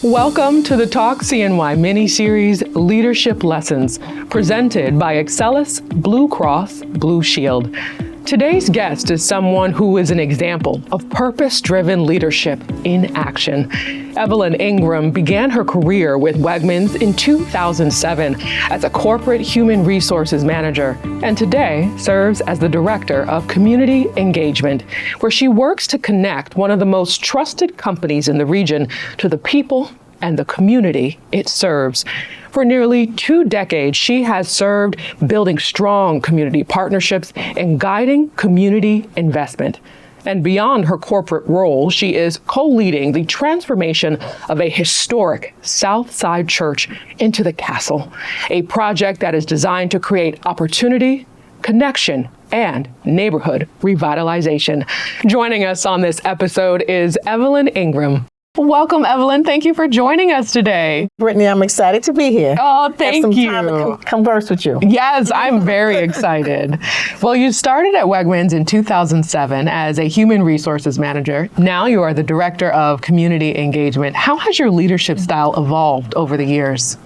Welcome to the Talk CNY Miniseries Leadership Lessons, presented by Excellus BlueCross BlueShield. Today's guest is someone who is an example of purpose-driven leadership in action. Evelyn Ingram began her career with Wegmans in 2007 as a corporate human resources manager, and today serves as the director of community engagement, where she works to connect one of the most trusted companies in the region to the people and the community it serves. For nearly 2 decades, she has served building strong community partnerships and guiding community investment. And beyond her corporate role, she is co-leading the transformation of a historic South Side church into the Castle, a project that is designed to create opportunity, connection, and neighborhood revitalization. Joining us on this episode is Evelyn Ingram. Welcome, Evelyn. Thank you for joining us today. Brittany, I'm excited to be here. Oh, thank you. Have some time to converse with you. Yes, I'm very excited. Well, you started at Wegmans in 2007 as a human resources manager. Now you are the director of community engagement. How has your leadership style evolved over the years?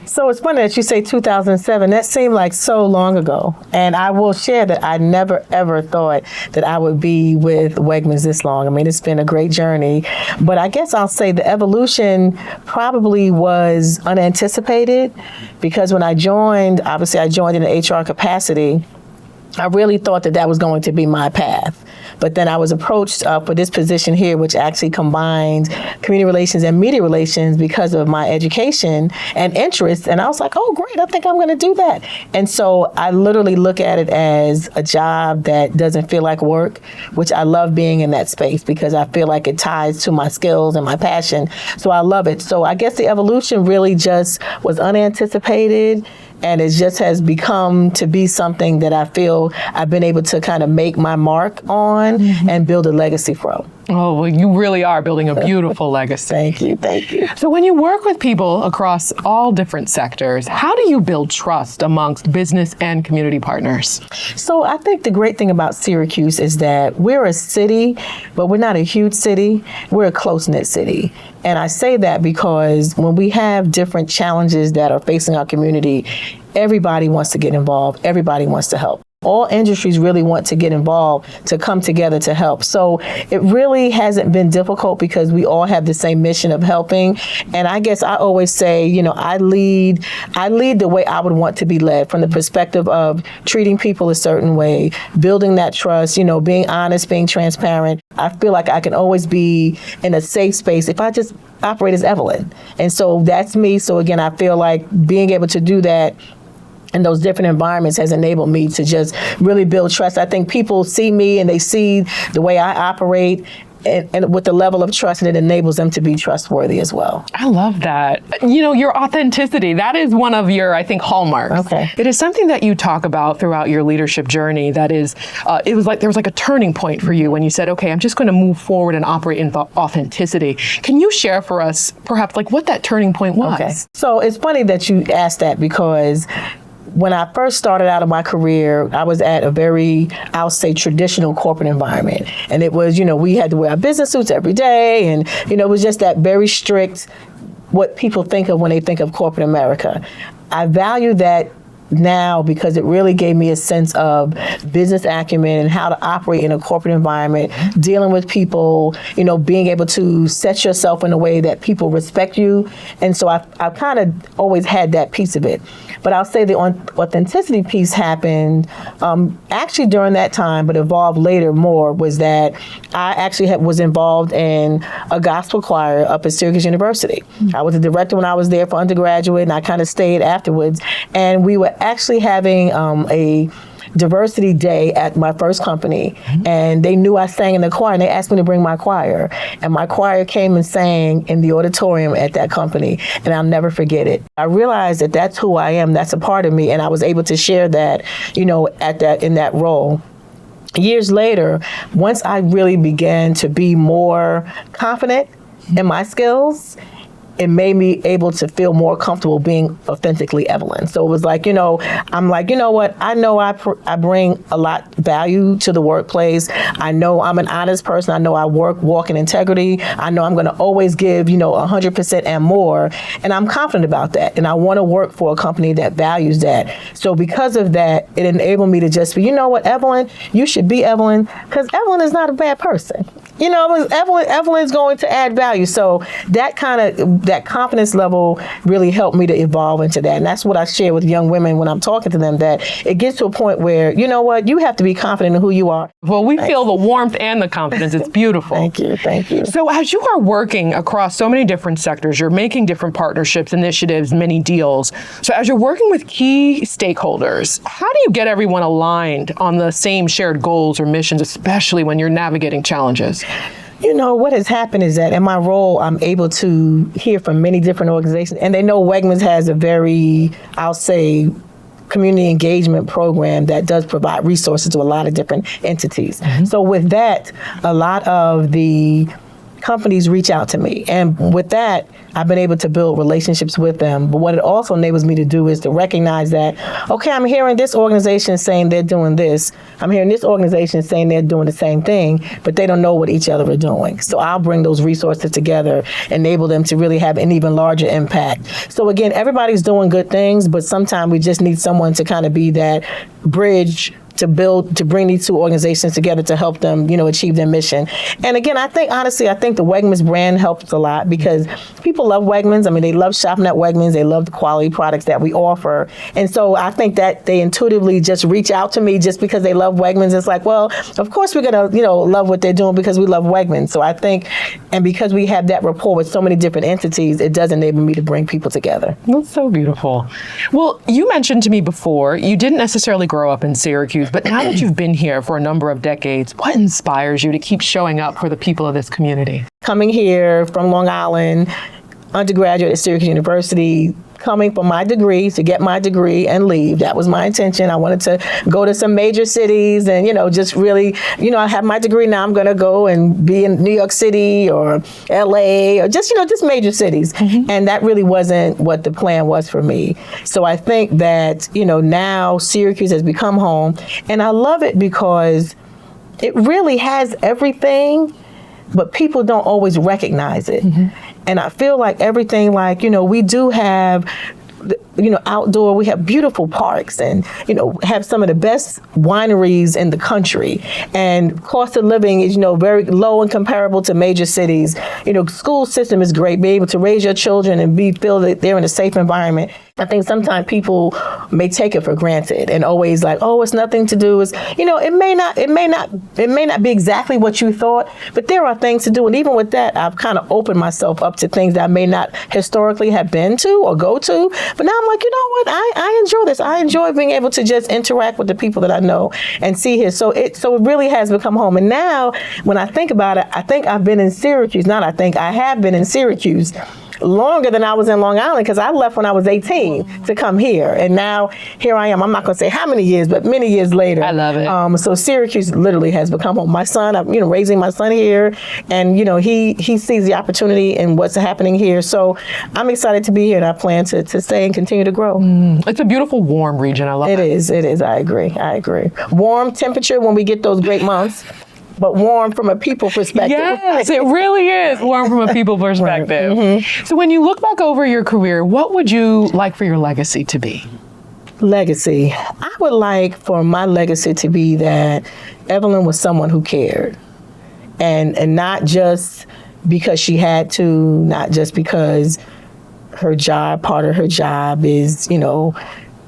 So it's funny that you say 2007. That seemed like so long ago. And I will share that I never, ever thought that I would be with Wegmans this long. I mean, it's been a great journey. But I guess I'll say the evolution probably was unanticipated, because when I joined, obviously I joined in an HR capacity. I really thought that was going to be my path. But then I was approached for this position here, which actually combined community relations and media relations because of my education and interests. And I was like, oh, great, I think I'm going to do that. And so I literally look at it as a job that doesn't feel like work, which I love being in that space because I feel like it ties to my skills and my passion. So I love it. So I guess the evolution really just was unanticipated. And it just has become to be something that I feel I've been able to kind of make my mark on and build a legacy from. Oh, well, you really are building a beautiful legacy. Thank you, thank you. So when you work with people across all different sectors, how do you build trust amongst business and community partners? So I think the great thing about Syracuse is that we're a city, but we're not a huge city. We're a close-knit city. And I say that because when we have different challenges that are facing our community, everybody wants to get involved. Everybody wants to help. All industries really want to get involved, to come together to help. So it really hasn't been difficult because we all have the same mission of helping. And I guess I always say, I lead the way I would want to be led, from the perspective of treating people a certain way, building that trust, being honest, being transparent. I feel like I can always be in a safe space if I just operate as Evelyn. And so that's me. So again, I feel like being able to do that in those different environments has enabled me to just really build trust. I think people see me and they see the way I operate and with the level of trust, and it enables them to be trustworthy as well. I love that. Your authenticity, that is one of your, I think, hallmarks. Okay. It is something that you talk about throughout your leadership journey. That is, there was like a turning point for you when you said, okay, I'm just going to move forward and operate in authenticity. Can you share for us perhaps what that turning point was? Okay. So it's funny that you asked that, because when I first started out in my career, I was at a very, I'll say, traditional corporate environment. And it was, we had to wear our business suits every day. And, it was just that very strict, what people think of when they think of corporate America. I value that now because it really gave me a sense of business acumen and how to operate in a corporate environment, dealing with people, being able to set yourself in a way that people respect you. And so I've kind of always had that piece of it. But I'll say the authenticity piece happened actually during that time, but evolved later more, was that I actually was involved in a gospel choir up at Syracuse University. I was a director when I was there for undergraduate, and I kind of stayed afterwards. And we were actually having a diversity day at my first company, and they knew I sang in the choir, and they asked me to bring my choir, and my choir came and sang in the auditorium at that company, and I'll never forget it. I realized that that's who I am, that's a part of me, and I was able to share that, in that role. Years later, once I really began to be more confident in my skills, it made me able to feel more comfortable being authentically Evelyn. So it was like, I'm like, you know what? I know I bring a lot value to the workplace. I know I'm an honest person. I know I walk in integrity. I know I'm going to always give, 100% and more. And I'm confident about that. And I want to work for a company that values that. So because of that, it enabled me to just be, you know what, Evelyn, you should be Evelyn, because Evelyn is not a bad person. Evelyn's going to add value. So that confidence level really helped me to evolve into that. And that's what I share with young women when I'm talking to them, that it gets to a point where, you know what, you have to be confident in who you are. Well, we feel the warmth and the confidence. It's beautiful. Thank you. So as you are working across so many different sectors, you're making different partnerships, initiatives, many deals. So as you're working with key stakeholders, how do you get everyone aligned on the same shared goals or missions, especially when you're navigating challenges? What has happened is that in my role, I'm able to hear from many different organizations, and they know Wegmans has a very, I'll say, community engagement program that does provide resources to a lot of different entities. Mm-hmm. So with that, a lot of the companies reach out to me. And with that, I've been able to build relationships with them. But what it also enables me to do is to recognize that, okay, I'm hearing this organization saying they're doing this. I'm hearing this organization saying they're doing the same thing, but they don't know what each other are doing. So I'll bring those resources together, enable them to really have an even larger impact. So again, everybody's doing good things, but sometimes we just need someone to kind of be that bridge to bring these two organizations together to help them, achieve their mission. And again, I think the Wegmans brand helps a lot, because people love Wegmans. I mean, they love shopping at Wegmans. They love the quality products that we offer. And so I think that they intuitively just reach out to me just because they love Wegmans. It's like, well, of course we're going to, love what they're doing because we love Wegmans. So I think, and because we have that rapport with so many different entities, it does enable me to bring people together. That's so beautiful. Well, you mentioned to me before, you didn't necessarily grow up in Syracuse, but now that you've been here for a number of decades, what inspires you to keep showing up for the people of this community? Coming here from Long Island, undergraduate at Syracuse University, coming for my degree, to get my degree and leave. That was my intention. I wanted to go to some major cities and, just really, I have my degree now. I'm going to go and be in New York City or LA or just major cities. Mm-hmm. And that really wasn't what the plan was for me. So I think that, now Syracuse has become home, and I love it because it really has everything, but people don't always recognize it. Mm-hmm. And I feel like everything, we do have, outdoor, we have beautiful parks and, have some of the best wineries in the country. And cost of living is, very low and comparable to major cities. School system is great. Be able to raise your children and feel that they're in a safe environment. I think sometimes people may take it for granted and always like, oh, it's nothing to do. It's, it may not be exactly what you thought, but there are things to do. And even with that, I've kind of opened myself up to things that I may not historically have been to or go to. But now I'm like, you know what? I enjoy this. I enjoy being able to just interact with the people that I know and see here. So it really has become home. And now when I think about it, I think I've been in Syracuse. I have been in Syracuse longer than I was in Long Island, because I left when I was 18 to come here. And now here I am. I'm not going to say how many years, but many years later. I love it. So Syracuse literally has become home. My son, I'm raising my son here, and he sees the opportunity and what's happening here. So I'm excited to be here, and I plan to stay and continue to grow. It's a beautiful, warm region. I love it. It is. I agree. Warm temperature when we get those great months, but warm from a people perspective. Yes, it really is warm from a people perspective. Right. Mm-hmm. So when you look back over your career, what would you like for your legacy to be? Legacy. I would like for my legacy to be that Evelyn was someone who cared. And not just because she had to, not just because part of her job is,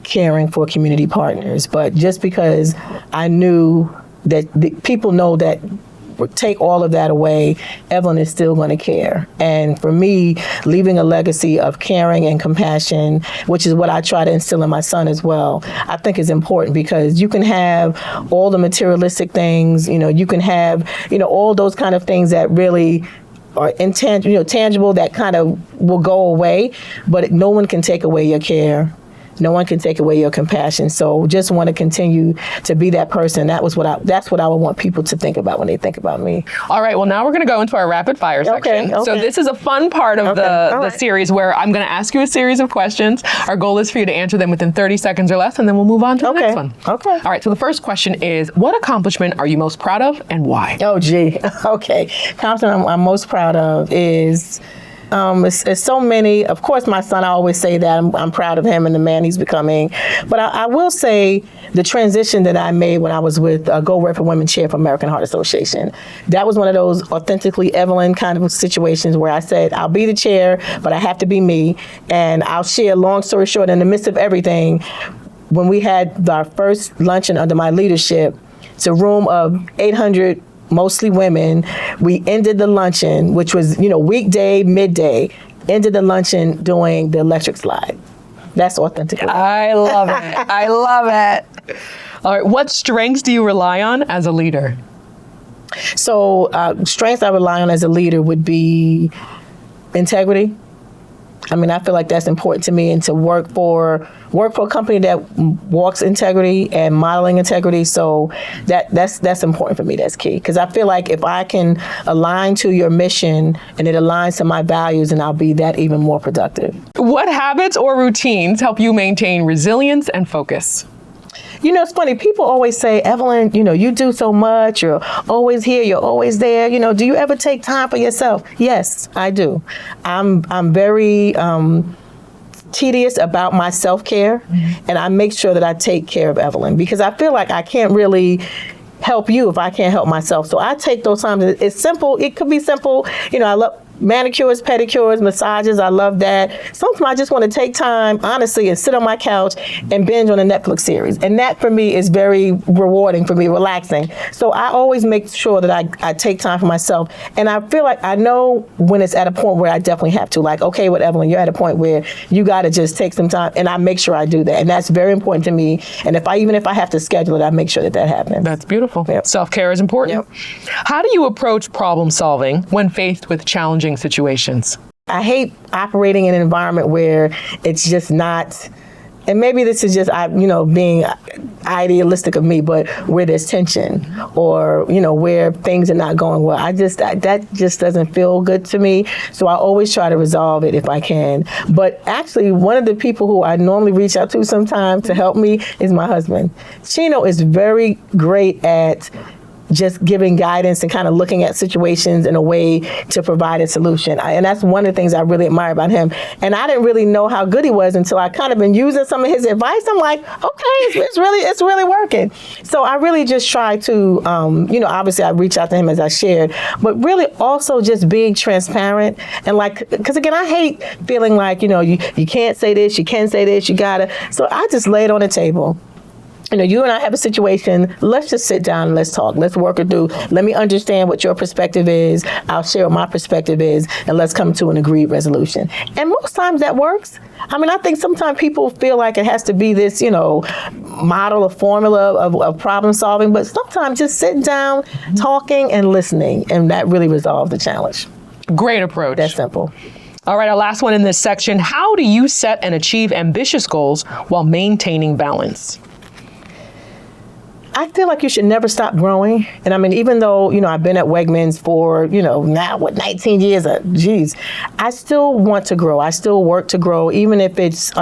caring for community partners, but just because I knew that the people know that take all of that away, Evelyn is still going to care. And for me, leaving a legacy of caring and compassion, which is what I try to instill in my son as well, I think is important, because you can have all the materialistic things, you can have, all those kind of things that really are intangible, tangible, that kind of will go away, but no one can take away your care. no one can take away your compassion. So just want to continue to be that person. That's what I would want people to think about when they think about me. All right, well, now we're going to go into our rapid fire section. Okay. So this is a fun part of the series where I'm going to ask you a series of questions. Our goal is for you to answer them within 30 seconds or less, and then we'll move on to the next one. Okay. All right, so the first question is, what accomplishment are you most proud of and why? Oh, gee. Okay. Accomplishment I'm most proud of is... it's so many. Of course, my son, I always say that. I'm proud of him and the man he's becoming. But I will say the transition that I made when I was with Go Work for Women Chair for American Heart Association. That was one of those authentically Evelyn kind of situations where I said, I'll be the chair, but I have to be me. And I'll share, long story short, in the midst of everything, when we had our first luncheon under my leadership, it's a room of 800 mostly women. We ended the luncheon, which was, weekday, midday, ended the luncheon doing the electric slide. That's authentic. I love it. I love it. All right, what strengths do you rely on as a leader? So strengths I rely on as a leader would be integrity. I feel like that's important to me, and to work for a company that walks integrity and modeling integrity. So that's important for me. That's key, because I feel like if I can align to your mission and it aligns to my values, then I'll be that even more productive. What habits or routines help you maintain resilience and focus? It's funny. People always say, Evelyn, you do so much. You're always here. You're always there. Do you ever take time for yourself? Yes, I do. I'm very tedious about my self-care, and I make sure that I take care of Evelyn, because I feel like I can't really help you if I can't help myself. So I take those times. It's simple. It could be simple. I love manicures, pedicures, massages. I love that. Sometimes I just want to take time, honestly, and sit on my couch and binge on a Netflix series. And that for me is very rewarding for me, relaxing. So I always make sure that I take time for myself. And I feel like I know when it's at a point where I definitely have to, like, okay, with Evelyn, you're at a point where you got to just take some time. And I make sure I do that. And that's very important to me. And even if I have to schedule it, I make sure that happens. That's beautiful. Yep. Self-care is important. Yep. How do you approach problem solving when faced with challenging situations? I hate operating in an environment where it's just not, and maybe this is just being idealistic of me, but where there's tension, or where things are not going well. That just doesn't feel good to me. So I always try to resolve it if I can. But actually, one of the people who I normally reach out to sometimes to help me is my husband. Chino is very great at just giving guidance and kind of looking at situations in a way to provide a solution. And that's one of the things I really admire about him. And I didn't really know how good he was until I kind of been using some of his advice. I'm like, okay, it's really working. So I really just try to, obviously I reach out to him as I shared, but really also just being transparent. And because again, I hate feeling like, you can't say this, you can say this, you gotta. So I just lay it on the table. You and I have a situation. Let's just sit down and let's talk. Let's work it through. Let me understand what your perspective is. I'll share what my perspective is, and let's come to an agreed resolution. And most times that works. I think sometimes people feel like it has to be this, model or formula of problem solving, but sometimes just sitting down, talking and listening, and that really resolves the challenge. Great approach. That's simple. All right, our last one in this section. How do you set and achieve ambitious goals while maintaining balance? I feel like you should never stop growing. And even though, I've been at Wegmans for, now 19 years, I still want to grow. I still work to grow, even if it's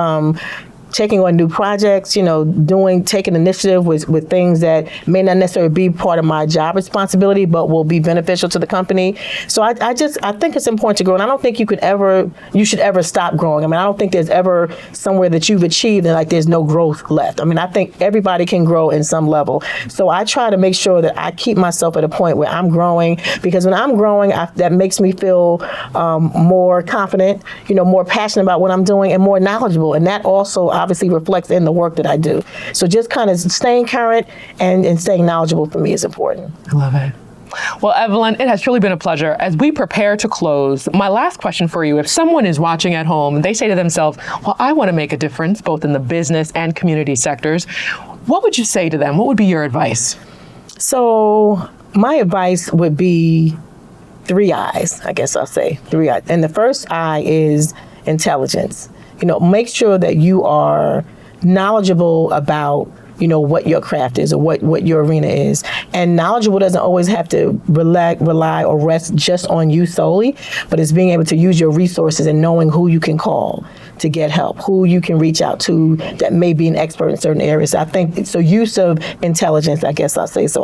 taking on new projects, taking initiative with things that may not necessarily be part of my job responsibility, but will be beneficial to the company. So I think it's important to grow. And I don't think you should ever stop growing. I don't think there's ever somewhere that you've achieved and there's no growth left. I think everybody can grow in some level. So I try to make sure that I keep myself at a point where I'm growing, because when I'm growing, that makes me feel more confident, more passionate about what I'm doing, and more knowledgeable. And that also obviously reflects in the work that I do. So just kind of staying current and staying knowledgeable for me is important. I love it. Well, Evelyn, it has truly been a pleasure. As we prepare to close, my last question for you, if someone is watching at home and they say to themselves, well, I want to make a difference both in the business and community sectors, what would you say to them? What would be your advice? So my advice would be 3 I's, I guess I'll say 3 I's. And the first I is intelligence. Make sure that you are knowledgeable about what your craft is or what your arena is. And knowledgeable doesn't always have to rely or rest just on you solely, but it's being able to use your resources and knowing who you can call to get help, who you can reach out to that may be an expert in certain areas. I think, so use of intelligence, I guess I'll say, so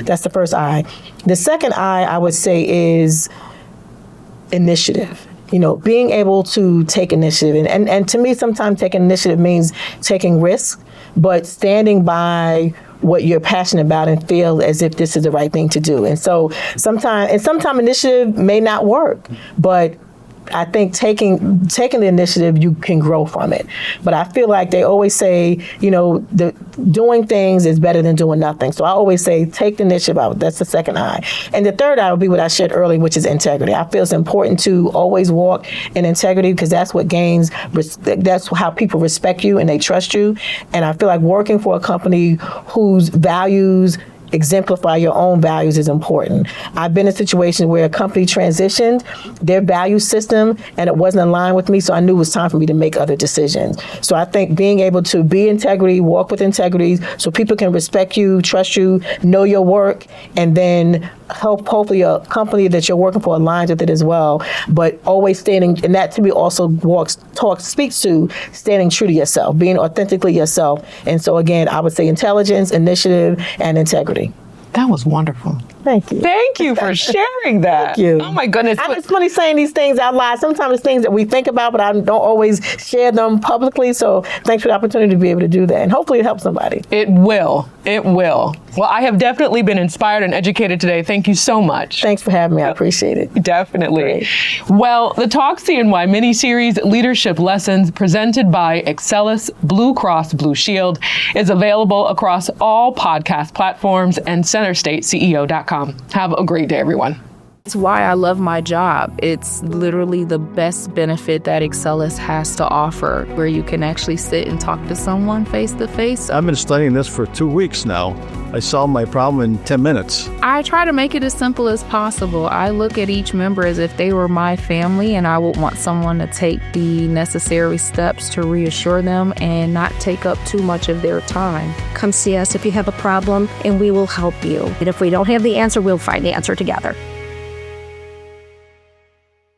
that's the first I. The second I would say is initiative. Being able to take initiative. And to me, sometimes taking initiative means taking risks, but standing by what you're passionate about and feel as if this is the right thing to do. And so sometimes initiative may not work, but I think taking the initiative, you can grow from it. But I feel like they always say, doing things is better than doing nothing. So I always say, take the initiative out. That's the second I. And the third I would be what I shared earlier, which is integrity. I feel it's important to always walk in integrity because that's what that's how people respect you and they trust you. And I feel like working for a company whose values exemplify your own values is important. I've been in situations where a company transitioned their value system and it wasn't in line with me, so I knew it was time for me to make other decisions. So I think being able to be integrity, walk with integrity, so people can respect you, trust you, know your work, and then hopefully a company that you're working for aligns with it as well, but always standing, and that to me also speaks to standing true to yourself, being authentically yourself. And so again, I would say intelligence, initiative, and integrity. That was wonderful. Thank you. Thank you for sharing that. Thank you. Oh my goodness. It's funny saying these things out loud. Sometimes it's things that we think about, but I don't always share them publicly. So thanks for the opportunity to be able to do that. And hopefully it helps somebody. It will. It will. Well, I have definitely been inspired and educated today. Thank you so much. Thanks for having me. I appreciate it. Definitely. Great. Well, the Talk CNY Miniseries Leadership Lessons presented by Excellus BlueCross BlueShield is available across all podcast platforms and CenterStateCEO.com. Have a great day, everyone. It's why I love my job. It's literally the best benefit that Excellus has to offer, where you can actually sit and talk to someone face to face. I've been studying this for 2 weeks now. I solved my problem in 10 minutes. I try to make it as simple as possible. I look at each member as if they were my family, and I would want someone to take the necessary steps to reassure them and not take up too much of their time. Come see us if you have a problem, and we will help you. And if we don't have the answer, we'll find the answer together.